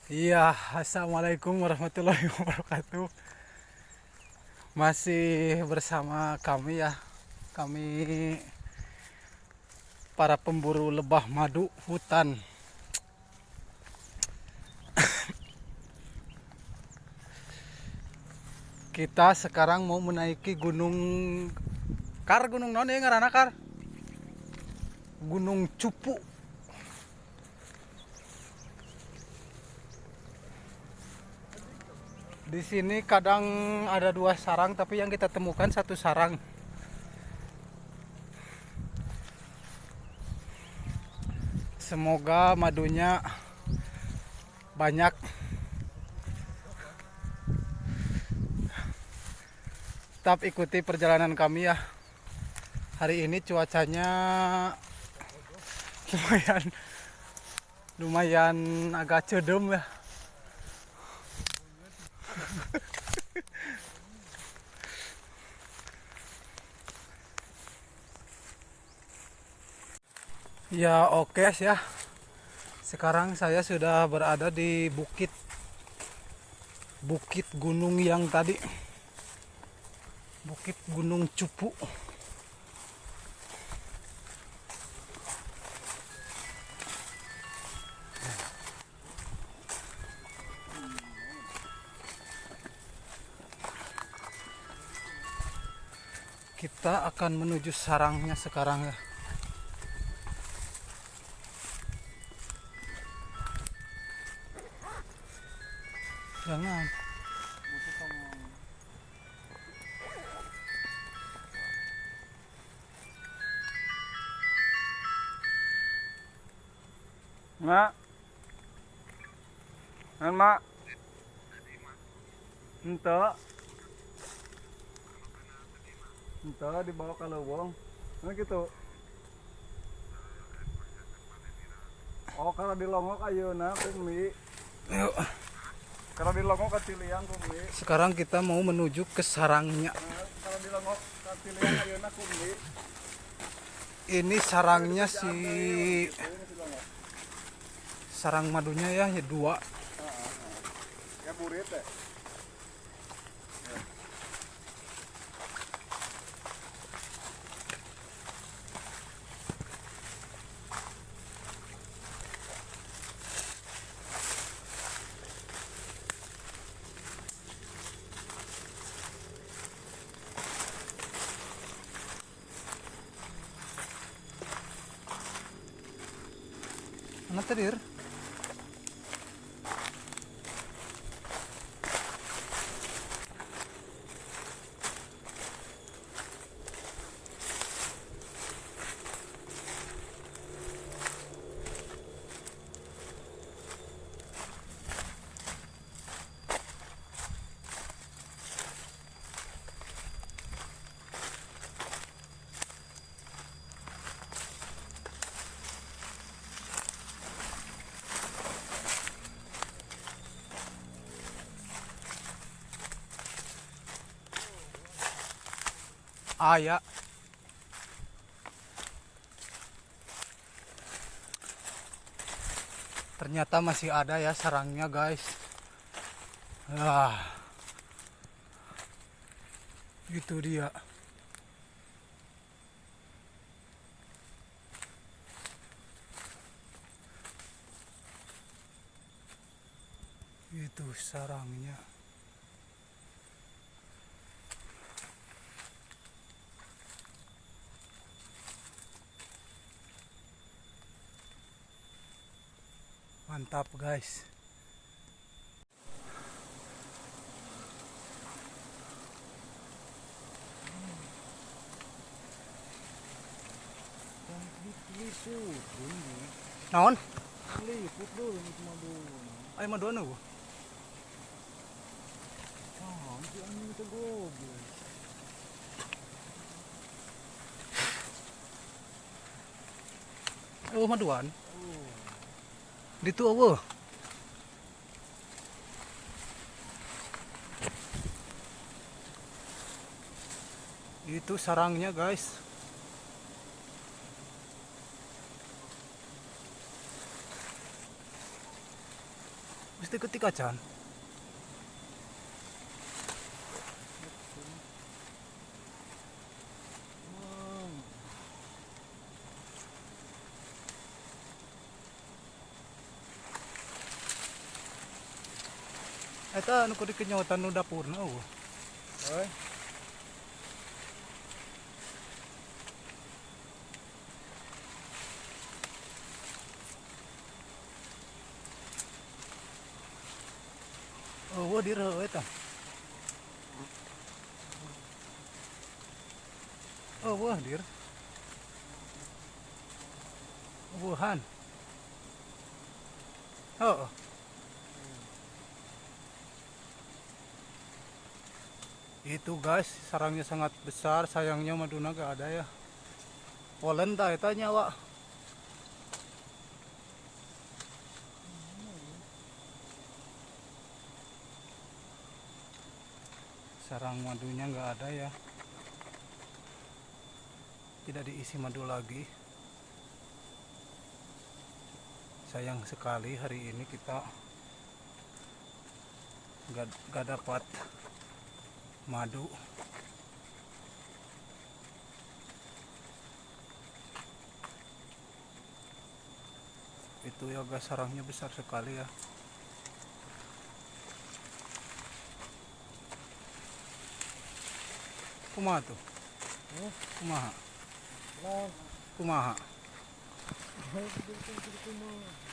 Iya, assalamualaikum warahmatullahi wabarakatuh. Masih bersama kami ya, kami para pemburu lebah madu hutan. Kita sekarang mau menaiki gunung non ya ngaranna Kar? Gunung Cupu. Di sini kadang ada dua sarang, tapi yang kita temukan satu sarang. Semoga madunya banyak. Tetap ikuti perjalanan kami ya. Hari ini cuacanya lumayan lumayan agak cedem ya. Ya oke ya. Sekarang saya sudah berada di bukit gunung yang tadi. Bukit Gunung Cupu. Kita akan menuju sarangnya sekarang ya. Jangan. Mak. Kan mak. Ente. Ente dibawa ke lubang. Nah gitu. Oh karena dilongok ayeuna kumi. Yuk. Karena dilongok ke Ciliang kumi. Sekarang kita mau menuju ke sarangnya. Kalau dilongok ke Ciliang ayeuna kumi. Ini sarangnya si sarang madunya ya dua. Ya burit ya. Mana tadi? Ah ya. Ternyata masih ada ya sarangnya guys. Itu dia. Itu sarangnya. Mantap guys. Naon? Liput dulu cuma dulu. Ay maduan aku. Si anjing itu goblok. Oh maduan. Ditu eueuh. Itu sarangnya guys. Mesti ketik acan. Mang. Eta anu kudu kenyotan nu dapurna eueuh. Oi. Eueuh di reueuh eta. Eueuh dir. Eueuhan. Heeh. Itu guys, sarangnya sangat besar, sayangnya maduna gak ada ya. Polen tah eta nyawa. Sarang madunya nggak ada ya. Tidak diisi madu lagi. Sayang sekali hari ini kita nggak dapat madu. Itu ya guys, sarangnya besar sekali ya. Kumaha tuh? Kumaha? Lang. Kumaha? Hai, kudu mah.